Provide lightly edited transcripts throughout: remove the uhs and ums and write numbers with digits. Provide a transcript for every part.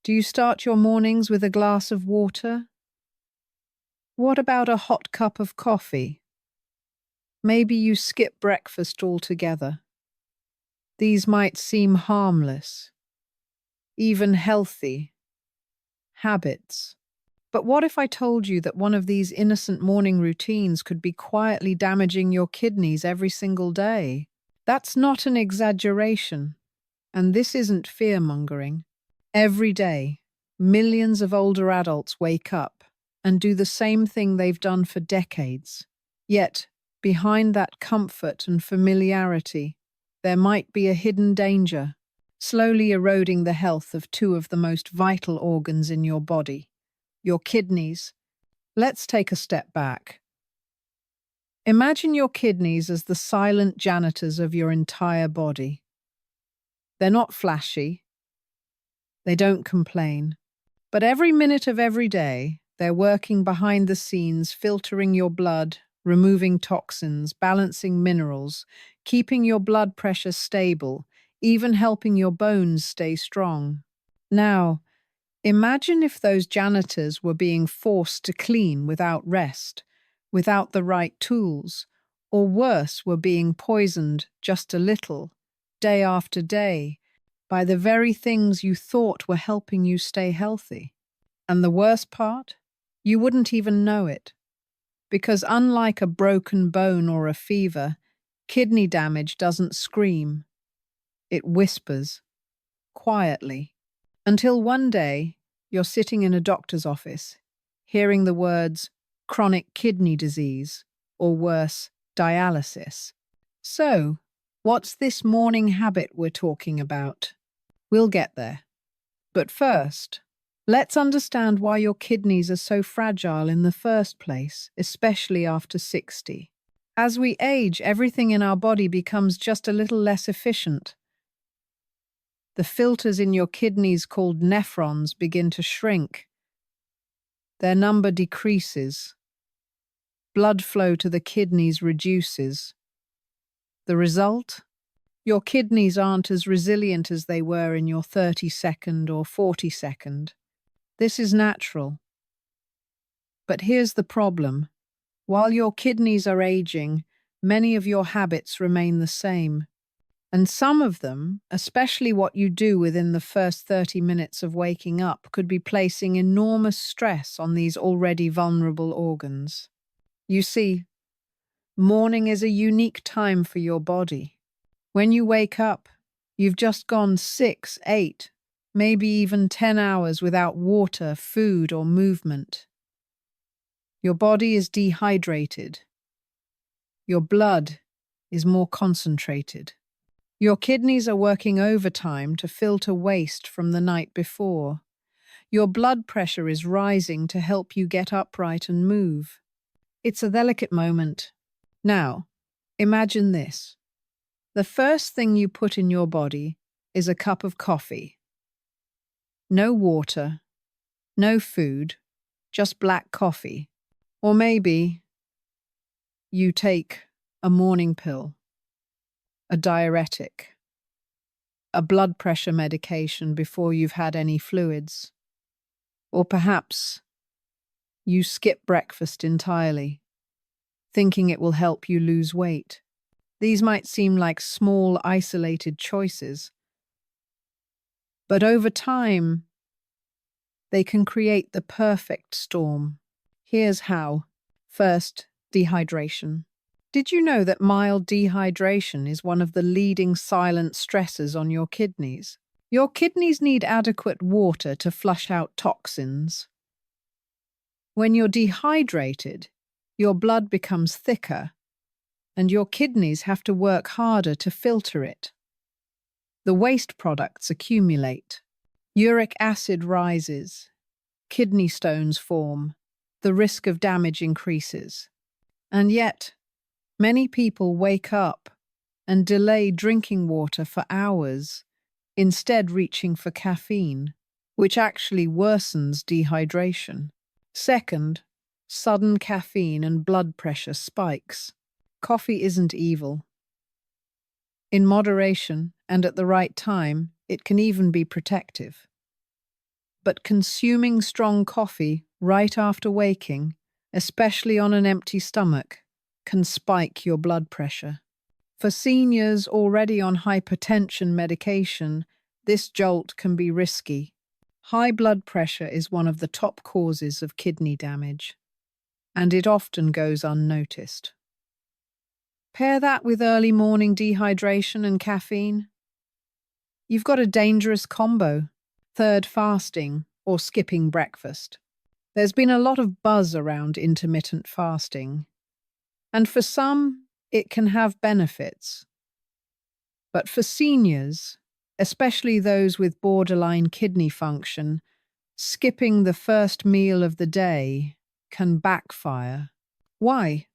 Do you start your mornings with a glass of water? What about a hot cup of coffee? Maybe you skip breakfast altogether. These might seem harmless, even healthy habits. But what if I told you that one of these innocent morning routines could be quietly damaging your kidneys every single day? That's not an exaggeration, and this isn't fear-mongering. Every day, millions of older adults wake up and do the same thing they've done for decades. Yet, behind that comfort and familiarity, there might be a hidden danger, slowly eroding the health of two of the most vital organs in your body, your kidneys. Let's take a step back. Imagine your kidneys as the silent janitors of your entire body. They're not flashy. They don't complain. But every minute of every day, they're working behind the scenes, filtering your blood, removing toxins, balancing minerals, keeping your blood pressure stable, even helping your bones stay strong. Now, imagine if those janitors were being forced to clean without rest, without the right tools, or worse, were being poisoned just a little, day after day, by the very things you thought were helping you stay healthy. And the worst part? You wouldn't even know it. Because unlike a broken bone or a fever, kidney damage doesn't scream. It whispers, quietly, until one day you're sitting in a doctor's office, hearing the words chronic kidney disease, or worse, dialysis. So, what's this morning habit we're talking about? We'll get there. But first, let's understand why your kidneys are so fragile in the first place, especially after 60. As we age, everything in our body becomes just a little less efficient. The filters in your kidneys called nephrons begin to shrink. Their number decreases. Blood flow to the kidneys reduces. The result? Your kidneys aren't as resilient as they were in your 32nd or 42nd. This is natural. But here's the problem. While your kidneys are aging, many of your habits remain the same. And some of them, especially what you do within the first 30 minutes of waking up, could be placing enormous stress on these already vulnerable organs. You see, morning is a unique time for your body. When you wake up, you've just gone 6, 8, maybe even 10 hours without water, food, or movement. Your body is dehydrated. Your blood is more concentrated. Your kidneys are working overtime to filter waste from the night before. Your blood pressure is rising to help you get upright and move. It's a delicate moment. Now, imagine this. The first thing you put in your body is a cup of coffee. No water, no food, just black coffee. Or maybe you take a morning pill, a diuretic, a blood pressure medication before you've had any fluids. Or perhaps you skip breakfast entirely, thinking it will help you lose weight. These might seem like small, isolated choices, but over time, they can create the perfect storm. Here's how. First, dehydration. Did you know that mild dehydration is one of the leading silent stressors on your kidneys? Your kidneys need adequate water to flush out toxins. When you're dehydrated, your blood becomes thicker, and your kidneys have to work harder to filter it. The waste products accumulate. Uric acid rises. Kidney stones form. The risk of damage increases. And yet, many people wake up and delay drinking water for hours, instead reaching for caffeine, which actually worsens dehydration. Second, sudden caffeine and blood pressure spikes. Coffee isn't evil. In moderation and at the right time, it can even be protective. but consuming strong coffee right after waking, especially on an empty stomach, can spike your blood pressure. For seniors already on hypertension medication, this jolt can be risky. High blood pressure is one of the top causes of kidney damage, and it often goes unnoticed. Pair that with early morning dehydration and caffeine. You've got a dangerous combo: third fasting or skipping breakfast. There's been a lot of buzz around intermittent fasting, and for some, it can have benefits. But for seniors, especially those with borderline kidney function, skipping the first meal of the day can backfire. Why?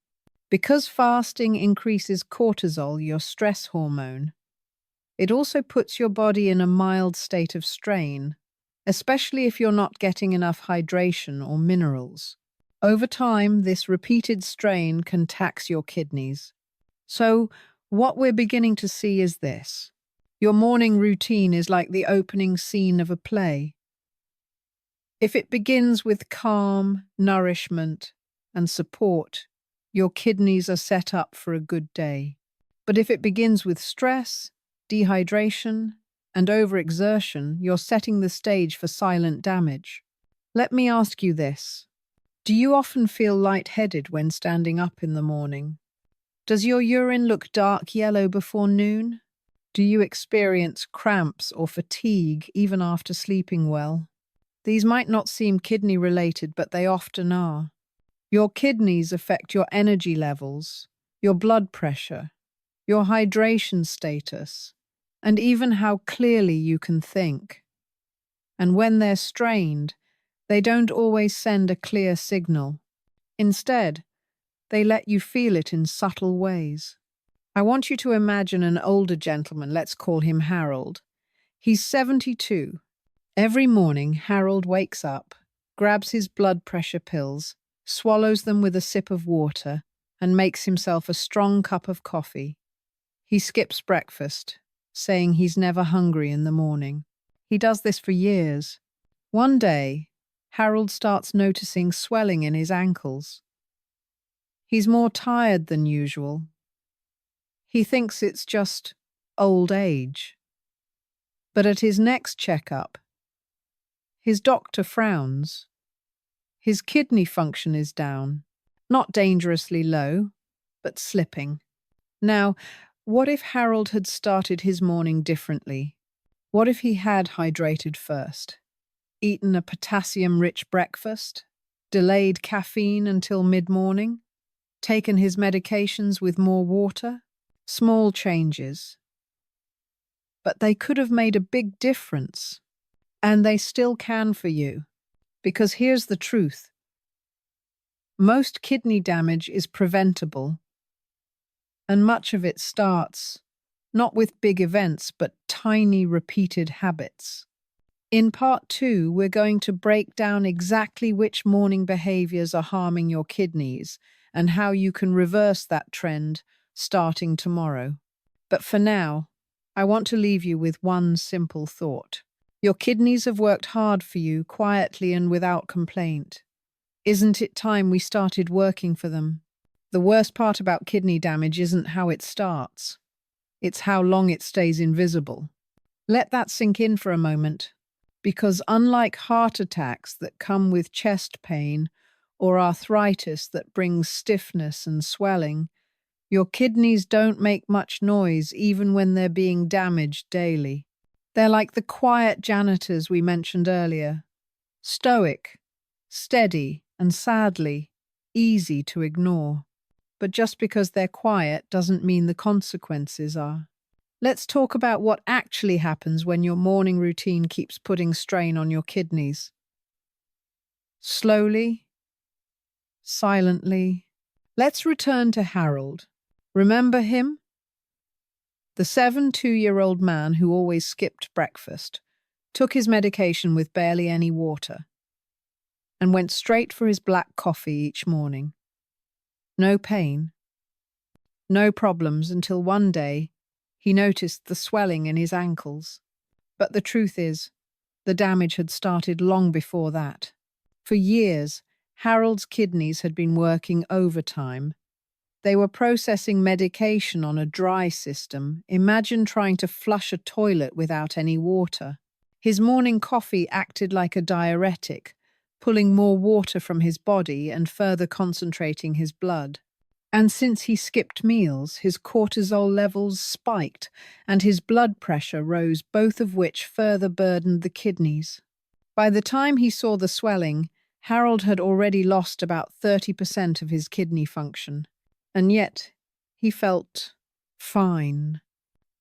Because fasting increases cortisol, your stress hormone. It also puts your body in a mild state of strain, especially if you're not getting enough hydration or minerals. Over time, this repeated strain can tax your kidneys. So, what we're beginning to see is this. Your morning routine is like the opening scene of a play. If it begins with calm, nourishment, and support, your kidneys are set up for a good day. But if it begins with stress, dehydration, and overexertion, you're setting the stage for silent damage. Let me ask you this. Do you often feel lightheaded when standing up in the morning? Does your urine look dark yellow before noon? Do you experience cramps or fatigue even after sleeping well? These might not seem kidney-related, but they often are. Your kidneys affect your energy levels, your blood pressure, your hydration status, and even how clearly you can think. And when they're strained, they don't always send a clear signal. Instead, they let you feel it in subtle ways. I want you to imagine an older gentleman, let's call him Harold. He's 72. Every morning, Harold wakes up, grabs his blood pressure pills, swallows them with a sip of water, and makes himself a strong cup of coffee. He skips breakfast, saying he's never hungry in the morning. He does this for years. One day, Harold starts noticing swelling in his ankles. He's more tired than usual. He thinks it's just old age. But at his next checkup, his doctor frowns. His kidney function is down, not dangerously low, but slipping. Now, what if Harold had started his morning differently? What if he had hydrated first, eaten a potassium-rich breakfast, delayed caffeine until mid-morning, taken his medications with more water? Small changes. But they could have made a big difference, and they still can for you. Because here's the truth. Most kidney damage is preventable, and much of it starts not with big events, but tiny repeated habits. In part 2, we're going to break down exactly which morning behaviors are harming your kidneys and how you can reverse that trend starting tomorrow. But for now, I want to leave you with one simple thought. Your kidneys have worked hard for you, quietly and without complaint. Isn't it time we started working for them? The worst part about kidney damage isn't how it starts. It's how long it stays invisible. Let that sink in for a moment, because unlike heart attacks that come with chest pain or arthritis that brings stiffness and swelling, your kidneys don't make much noise even when they're being damaged daily. They're like the quiet janitors we mentioned earlier. Stoic, steady, and sadly, easy to ignore. But just because they're quiet doesn't mean the consequences are. Let's talk about what actually happens when your morning routine keeps putting strain on your kidneys. Slowly, silently. Let's return to Harold. Remember him? The 72-year-old man who always skipped breakfast, took his medication with barely any water, and went straight for his black coffee each morning. No pain, no problems until one day he noticed the swelling in his ankles. But the truth is, The damage had started long before that. For years, Harold's kidneys had been working overtime. They were processing medication on a dry system. Imagine trying to flush a toilet without any water. His morning coffee acted like a diuretic, pulling more water from his body and further concentrating his blood. And since he skipped meals, his cortisol levels spiked and his blood pressure rose, both of which further burdened the kidneys. By the time he saw the swelling, Harold had already lost about 30% of his kidney function. And yet, he felt fine.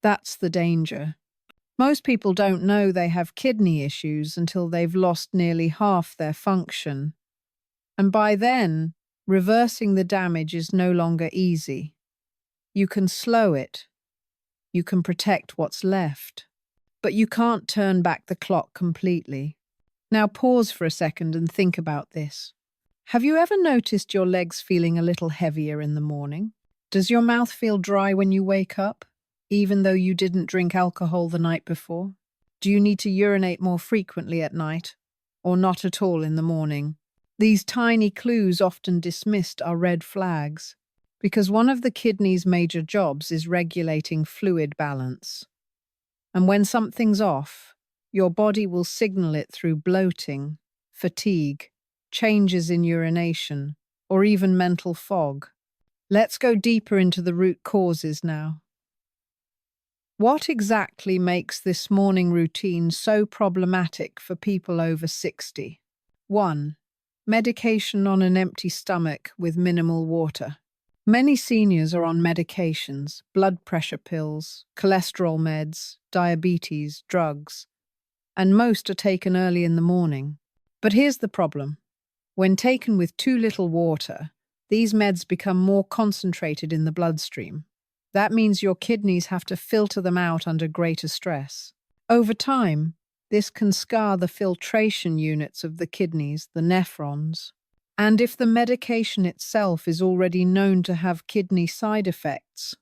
That's the danger. Most people don't know they have kidney issues until they've lost nearly half their function. And by then, reversing the damage is no longer easy. You can slow it. You can protect what's left. But you can't turn back the clock completely. Now pause for a second and think about this. Have you ever noticed your legs feeling a little heavier in the morning? Does your mouth feel dry when you wake up, even though you didn't drink alcohol the night before? Do you need to urinate more frequently at night, or not at all in the morning? These tiny clues, often dismissed, are red flags, because one of the kidney's major jobs is regulating fluid balance. And when something's off, your body will signal it through bloating, fatigue, changes in urination, or even mental fog. Let's go deeper into the root causes now. What exactly makes this morning routine so problematic for people over 60? 1. Medication on an empty stomach with minimal water. Many seniors are on medications, blood pressure pills, cholesterol meds, diabetes, drugs, and most are taken early in the morning. But here's the problem. When taken with too little water, these meds become more concentrated in the bloodstream. That means your kidneys have to filter them out under greater stress. Over time, this can scar the filtration units of the kidneys, the nephrons. And if the medication itself is already known to have kidney side effects,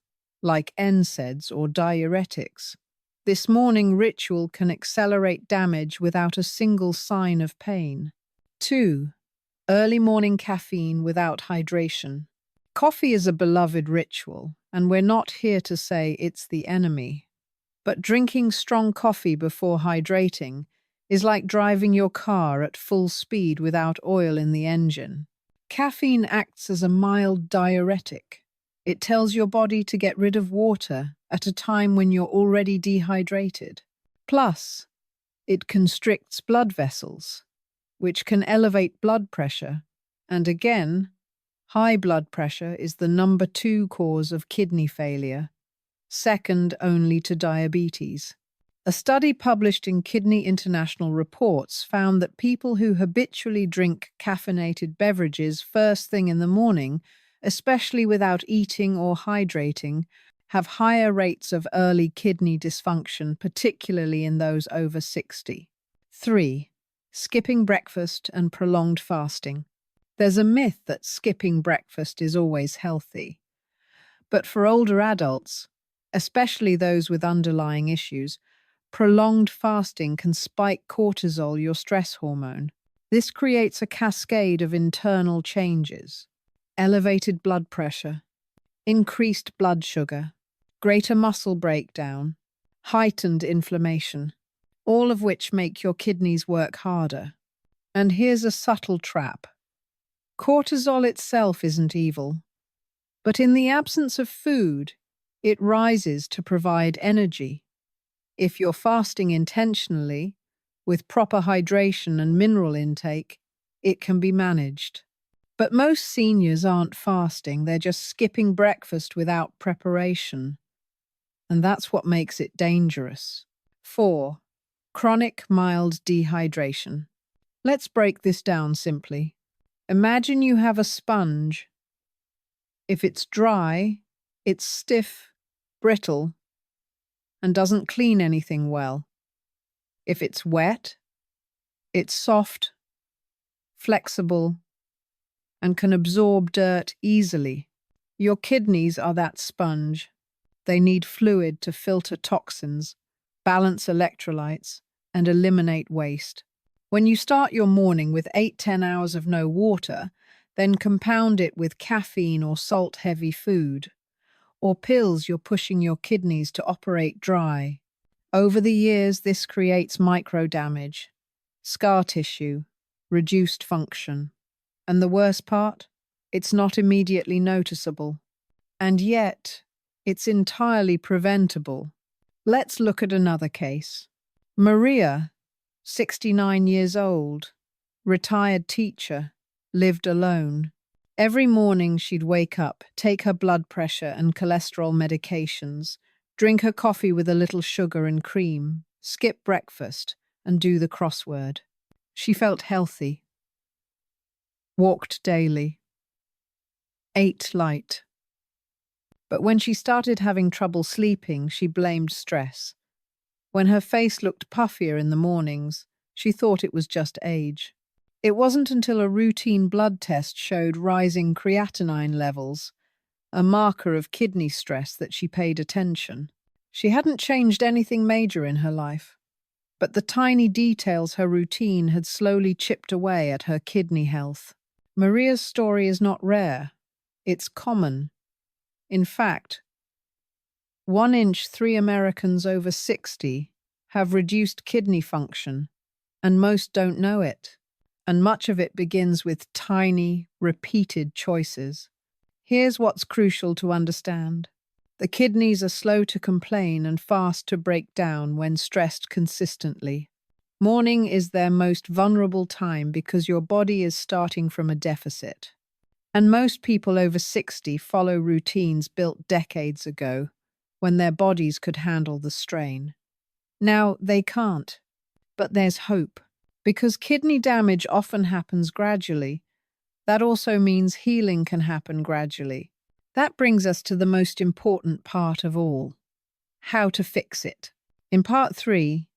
like NSAIDs or diuretics, this morning ritual can accelerate damage without a single sign of pain. 2. Early morning caffeine without hydration. Coffee is a beloved ritual, and we're not here to say it's the enemy. But drinking strong coffee before hydrating is like driving your car at full speed without oil in the engine. Caffeine acts as a mild diuretic. It tells your body to get rid of water at a time when you're already dehydrated. Plus, it constricts blood vessels, which can elevate blood pressure. And again, high blood pressure is the number 2 cause of kidney failure, second only to diabetes. A study published in Kidney International Reports found that people who habitually drink caffeinated beverages first thing in the morning, especially without eating or hydrating, have higher rates of early kidney dysfunction, particularly in those over 60. 3. Skipping breakfast and prolonged fasting. There's a myth that skipping breakfast is always healthy. But for older adults, especially those with underlying issues, prolonged fasting can spike cortisol, your stress hormone. This creates a cascade of internal changes: elevated blood pressure, increased blood sugar, greater muscle breakdown, heightened inflammation, all of which make your kidneys work harder. And here's a subtle trap. Cortisol itself isn't evil, but in the absence of food, it rises to provide energy. If you're fasting intentionally, with proper hydration and mineral intake, it can be managed. But most seniors aren't fasting, they're just skipping breakfast without preparation. And that's what makes it dangerous. 4. Chronic mild dehydration. Let's break this down simply. Imagine you have a sponge. If it's dry, it's stiff, brittle, and doesn't clean anything well. If it's wet, it's soft, flexible, and can absorb dirt easily. Your kidneys are that sponge. They need fluid to filter toxins, balance electrolytes, and eliminate waste. When you start your morning with 8–10 hours of no water, then compound it with caffeine or salt-heavy food, or pills you're pushing your kidneys to operate dry. Over the years, this creates micro-damage, scar tissue, reduced function. And the worst part? It's not immediately noticeable. And yet, it's entirely preventable. Let's look at another case. Maria, 69 years old, retired teacher, lived alone. Every morning she'd wake up, take her blood pressure and cholesterol medications, drink her coffee with a little sugar and cream, skip breakfast, and do the crossword. She felt healthy, walked daily, ate light. But when she started having trouble sleeping, she blamed stress. When her face looked puffier in the mornings, she thought it was just age. It wasn't until a routine blood test showed rising creatinine levels, a marker of kidney stress, that she paid attention. She hadn't changed anything major in her life, but the tiny details her routine had slowly chipped away at her kidney health. Maria's story is not rare. It's common. In fact, 1 in 3 Americans over 60 have reduced kidney function, and most don't know it. And much of it begins with tiny, repeated choices. Here's what's crucial to understand. The kidneys are slow to complain and fast to break down when stressed consistently. Morning is their most vulnerable time because your body is starting from a deficit. And most people over 60 follow routines built decades ago, when their bodies could handle the strain. Now, they can't. But there's hope. Because kidney damage often happens gradually, that also means healing can happen gradually. That brings us to the most important part of all: how to fix it. In part 3,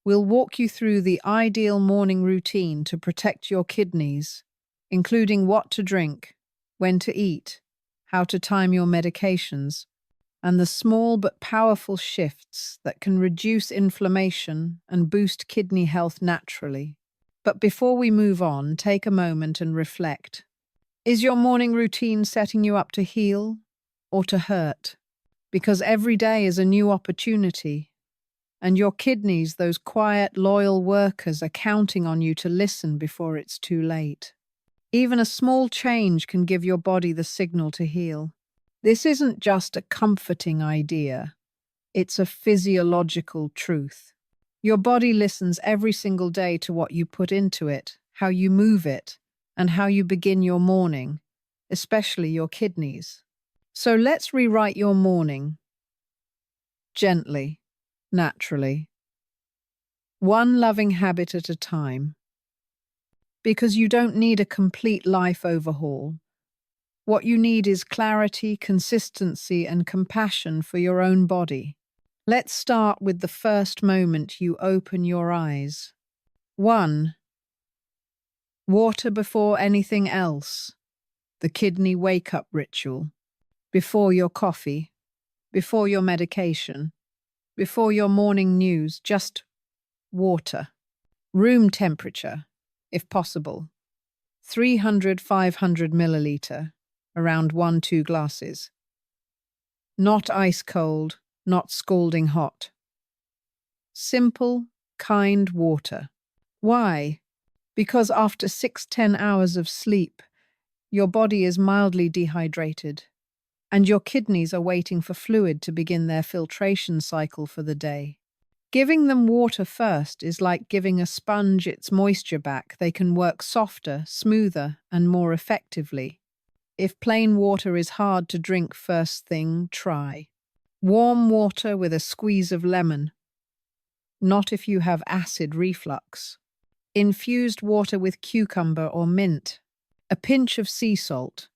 we'll walk you through the ideal morning routine to protect your kidneys, including what to drink, when to eat, how to time your medications, and the small but powerful shifts that can reduce inflammation and boost kidney health naturally. But before we move on, take a moment and reflect. Is your morning routine setting you up to heal or to hurt? Because every day is a new opportunity, and your kidneys, those quiet, loyal workers, are counting on you to listen before it's too late. Even a small change can give your body the signal to heal. This isn't just a comforting idea. It's a physiological truth. Your body listens every single day to what you put into it, how you move it, and how you begin your morning, especially your kidneys. So let's rewrite your morning. Gently, naturally. One loving habit at a time. Because you don't need a complete life overhaul. What you need is clarity, consistency, and compassion for your own body. Let's start with the first moment you open your eyes. 1. Water before anything else. The kidney wake-up ritual. Before your coffee. Before your medication. Before your morning news. Just water. Room temperature, if possible. 300–500 milliliter. Around 1–2 glasses. Not ice cold, not scalding hot. Simple, kind water. Why? Because after 6–10 hours of sleep, your body is mildly dehydrated, and your kidneys are waiting for fluid to begin their filtration cycle for the day. Giving them water first is like giving a sponge its moisture back. They can work softer, smoother, and more effectively. If plain water is hard to drink first thing, try warm water with a squeeze of lemon. Not if you have acid reflux. Infused water with cucumber or mint. A pinch of sea salt,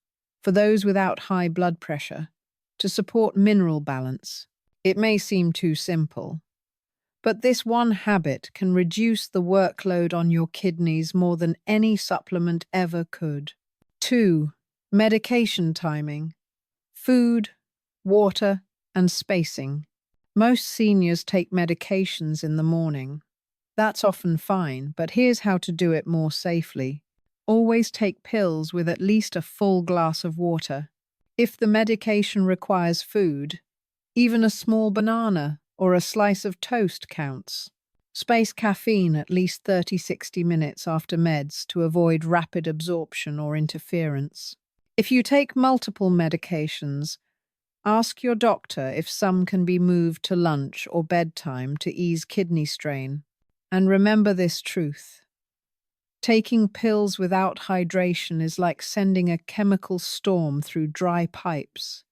for those without high blood pressure, to support mineral balance. It may seem too simple, but this one habit can reduce the workload on your kidneys more than any supplement ever could. 2. Medication timing. Food, water, and spacing. Most seniors take medications in the morning. That's often fine, but here's how to do it more safely. Always take pills with at least a full glass of water. If the medication requires food, even a small banana or a slice of toast counts. Space caffeine at least 30–60 minutes after meds to avoid rapid absorption or interference. If you take multiple medications, ask your doctor if some can be moved to lunch or bedtime to ease kidney strain. And remember this truth. Taking pills without hydration is like sending a chemical storm through dry pipes.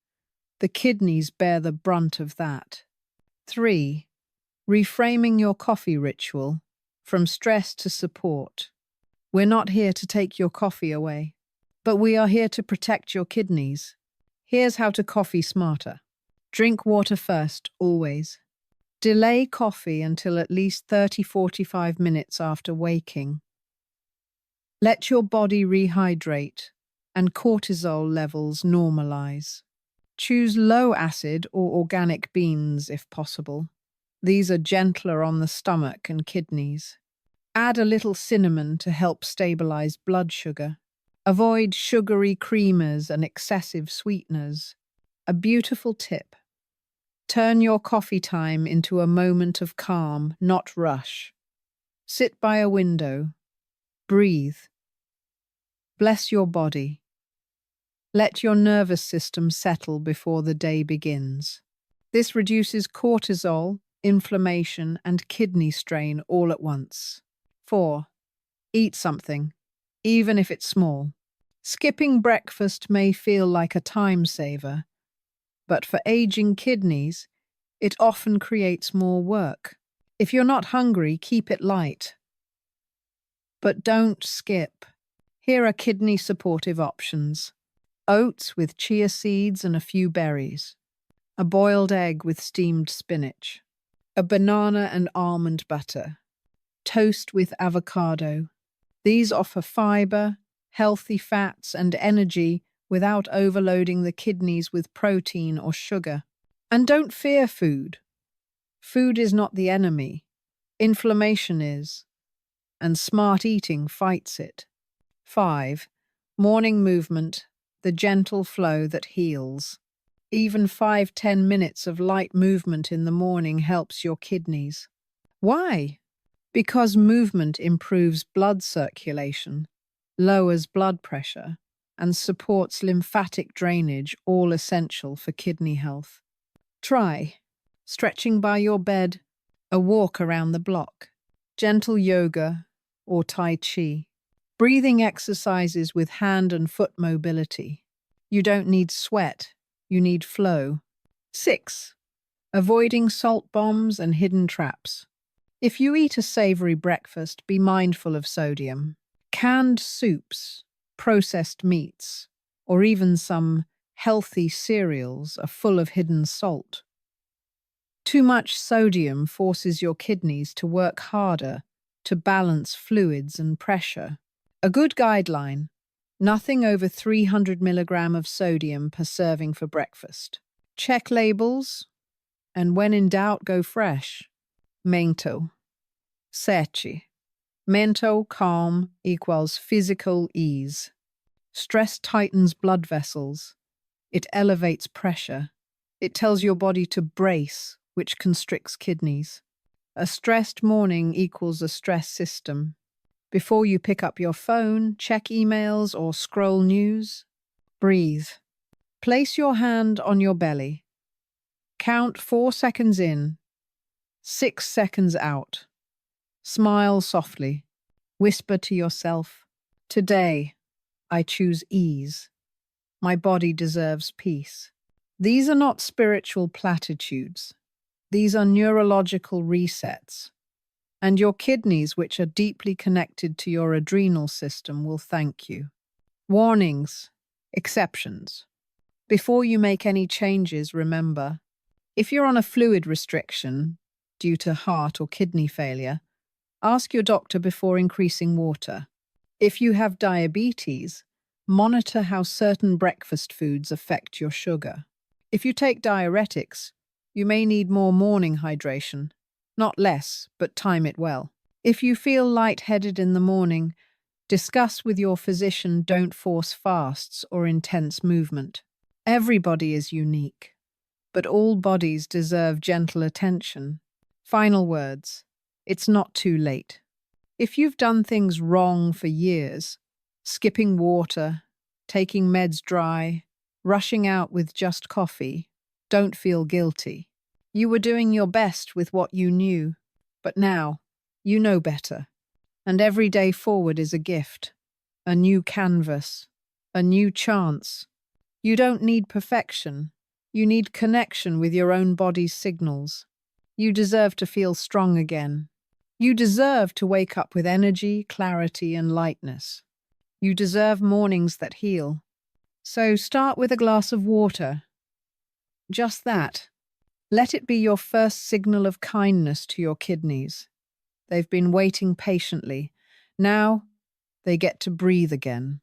The kidneys bear the brunt of that. 3. Reframing your coffee ritual from stress to support. We're not here to take your coffee away, but we are here to protect your kidneys. Here's how to coffee smarter. Drink water first, always. Delay coffee until at least 30–45 minutes after waking. Let your body rehydrate and cortisol levels normalize. Choose low acid or organic beans if possible. These are gentler on the stomach and kidneys. Add a little cinnamon to help stabilize blood sugar. Avoid sugary creamers and excessive sweeteners. A beautiful tip. Turn your coffee time into a moment of calm, not rush. Sit by a window. Breathe. Bless your body. Let your nervous system settle before the day begins. This reduces cortisol, inflammation, and kidney strain all at once. 4. Eat something, even if it's small. Skipping breakfast may feel like a time saver, but for aging kidneys, it often creates more work. If you're not hungry, keep it light. But don't skip. Here are kidney-supportive options. Oats with chia seeds and a few berries. A boiled egg with steamed spinach. A banana and almond butter. Toast with avocado. These offer fiber, healthy fats, and energy without overloading the kidneys with protein or sugar. And don't fear food. Food is not the enemy. Inflammation is, and smart eating fights it. 5. Morning movement, the gentle flow that heals. Even 5–10 minutes of light movement in the morning helps your kidneys. Why? Because movement improves blood circulation, lowers blood pressure, and supports lymphatic drainage, all essential for kidney health. Try stretching by your bed, a walk around the block, gentle yoga or tai chi, breathing exercises with hand and foot mobility. You don't need sweat, you need flow. 6. Avoiding salt bombs and hidden traps. If you eat a savory breakfast, be mindful of sodium. Canned soups, processed meats, or even some healthy cereals are full of hidden salt. Too much sodium forces your kidneys to work harder to balance fluids and pressure. A good guideline: nothing over 300 milligrams of sodium per serving for breakfast. Check labels, and when in doubt, go fresh. Mento. Seci. Mento, calm, equals physical ease. Stress tightens blood vessels. It elevates pressure. It tells your body to brace, which constricts kidneys. A stressed morning equals a stress system. Before you pick up your phone, check emails, or scroll news, breathe. Place your hand on your belly. Count 4 seconds in, 6 seconds out. Smile softly. Whisper to yourself, "Today, I choose ease. My body deserves peace." These are not spiritual platitudes. These are neurological resets. And your kidneys, which are deeply connected to your adrenal system, will thank you. Warnings, exceptions. Before you make any changes, remember, if you're on a fluid restriction due to heart or kidney failure, ask your doctor before increasing water. If you have diabetes, monitor how certain breakfast foods affect your sugar. If you take diuretics, you may need more morning hydration. Not less, but time it well. If you feel lightheaded in the morning, discuss with your physician. Don't force fasts or intense movement. Everybody is unique, but all bodies deserve gentle attention. Final words. It's not too late. If you've done things wrong for years, skipping water, taking meds dry, rushing out with just coffee, don't feel guilty. You were doing your best with what you knew, but now you know better. And every day forward is a gift, a new canvas, a new chance. You don't need perfection. You need connection with your own body's signals. You deserve to feel strong again. You deserve to wake up with energy, clarity, and lightness. You deserve mornings that heal. So start with a glass of water. Just that. Let it be your first signal of kindness to your kidneys. They've been waiting patiently. Now they get to breathe again.